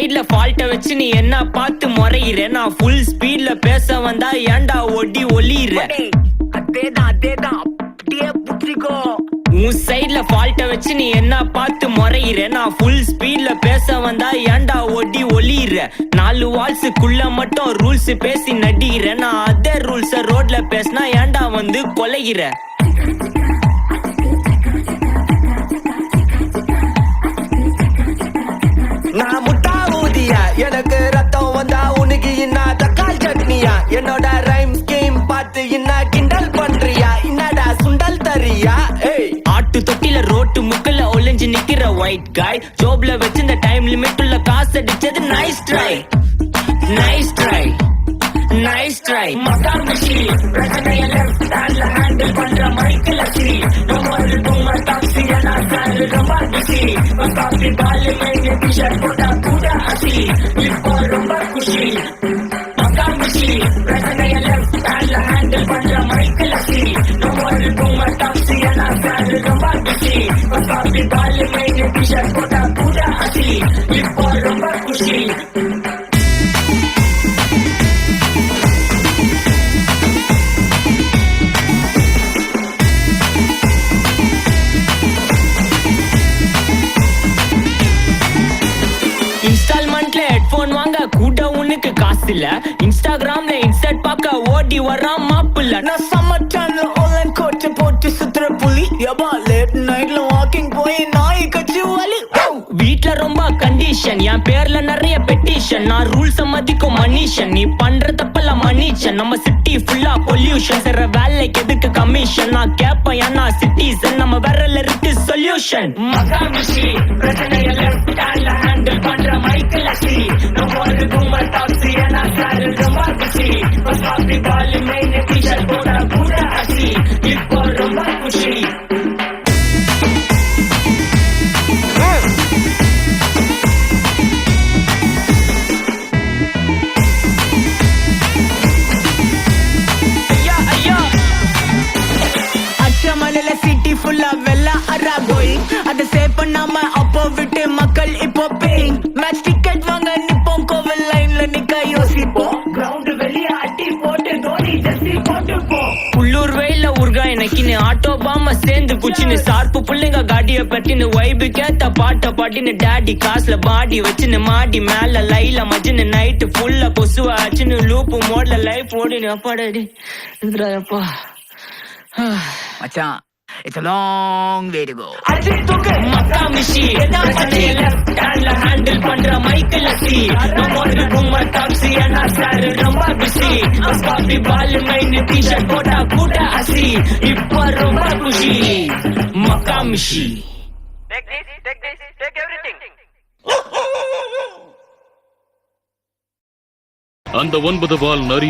சைடுல ஃபால்ட்ட வச்சு நீ என்ன பார்த்து முறையிற நான் ஃபுல் ஸ்பீட்ல பேச வந்தா ஏன்டா ஒடி ஒளியிற அதேதான் அப்படியே புடிச்சிக்கோ உன் சைடுல ஃபால்ட்ட வச்சு நீ என்ன பார்த்து முறையிற நான் ஃபுல் ஸ்பீட்ல பேச வந்தா ஏன்டா ஒடி ஒளியிற 4 வால்ஸுக்குள்ள மட்டும் ரூல்ஸ் பேசி நடிகிற நான் அதே ரூல்ஸ ரோட்ல பேசினா ஏன்டா வந்து கொலைகிற நான் முட்டா ஊதியா எனக்கு ரத்தம் வந்தா உனக்கு என்ன தக்காளி சட்னியா என்னோட ரைம் ஸ்கீம் பார்த்து என்ன கிண்டல் பண்றியா என்னடா சுண்டல் தரியா ஆட்டு தொட்டில ரோட்டு முக்கல ஒளிஞ்சு நிக்கிற ஒயிட் காய் ஜோப்ல வச்சு இந்த டைம் லிமிட் உள்ள காசு அடிச்சது nice try nice try nice try மகான் மிஷி பிரச்சனைய லெஃப்ட் ஹேண்ட்ல ஹேண்டில் பண்ற மைக்கேல் அசி நோமர் டூமா டாக்ஸி நான் சார் ரொம்ப பிஸி காபி பால் மேலே டி-ஷர்ட் போட்டா கூட அசி இப்போ ரொம்ப குஷி மகான் மிஷி பிரச்சனைய லெஃப்ட் ஹேண்ட்ல ஹேண்டில் பண்ற மைக்கேல் அசி நோமர் டூமா டாக்ஸி நான் சார் ரொம்ப பிஸி காபி பால் மேலே டி-ஷர்ட் போட்டா கூட அசி இப்போ ரொம்ப குஷி இன்ஸ்டால்மெண்ட்ல ஹெட்போன் வாங்க கூட உனக்கு காசு இல்ல இன்ஸ்டாகிராம்ல இன்ஸ்டன்ட் பார்க்க ஓடி வரான் மாப்பிள்ள நான் சம்மர் சேனல் ஆன்லைன் கோட் போட்டு சுத்துற புலி யபா லேட் நைட்ல வாக்கிங் போய் நாய் கச்சி வலி வீட்ல ரொம்ப கண்டிஷன் என் பேர்ல நிறைய பெட்டிஷன் நான் ரூல்ஸ் மதிக்கும் மனிஷன் நீ பண்ற தப்பெல்லாம் மன்னிச்சன் நம்ம சிட்டி ஃபுல்லா பொல்யூஷன் செய்ற வேலைக்கு எதுக்கு கமிஷன் நான் கேப்பேன் ஏன்னா சிட்டிசன் நம்ம விரல்ல இருக்கு சொல்யூஷன் மகாமிஷி பிரச்சனைய லெஃப்ட் ஹேண்ட்ல ஹேண்டில் பண்ற மைக்கேல் அசி நம்ம டூமா டாக்ஸி நான் சார் ரொம்ப பிஸி காபி பால் மேலே டி-ஷர்ட் போட்டா கூட அசி இப்போ ரொம்ப குஷி மலையில சிட்டி ஃபுல்லா வெள்ளா அரா போய் அதை சேவ் பண்ணாம அப்போ விட்டு மக்கள் இப்போ பேயிங் மேட்ச் டிக்கெட் வாங்க நிப்போம் கோவில் லைன்ல நிக்க யோசிப்போம் கிரவுண்ட் வெளிய அட்டி போட்டு தோனி ஜெர்சி போட்டு போ உள்ளூர் வெயில ஊர்கா எனக்குன்னு ஆட்டோ பாம சேர்ந்து குச்சின்னு சார்பு புள்ளைங்க காடிய பட்டின்னு வைபு கேத்த பாட்ட பாட்டின்னு டாடி காசுல பாடி வச்சுன்னு மாடி மேல லைல மஜின்னு நைட்டு ஃபுல்லா கொசுவா ஆச்சுன்னு லூப்பு மோட்ல லைஃப் ஓடினு அப்பாடி அப்பா மச்சான் it's a long way to go மகாமிஷி பிரச்சனைய லெஃப்ட் ஹேண்ட்ல ஹேண்டில் பண்ற மைக்கேல் அசி நம்ம டூமா டாக்ஸி நான் சார் ரொம்ப பிஸி காபி பால் மேலே டி-ஷர்ட் போட்டா கூட அசி இப்போ ரொம்ப குஷி மகாமிஷி take everything அந்த 9 வால் நரி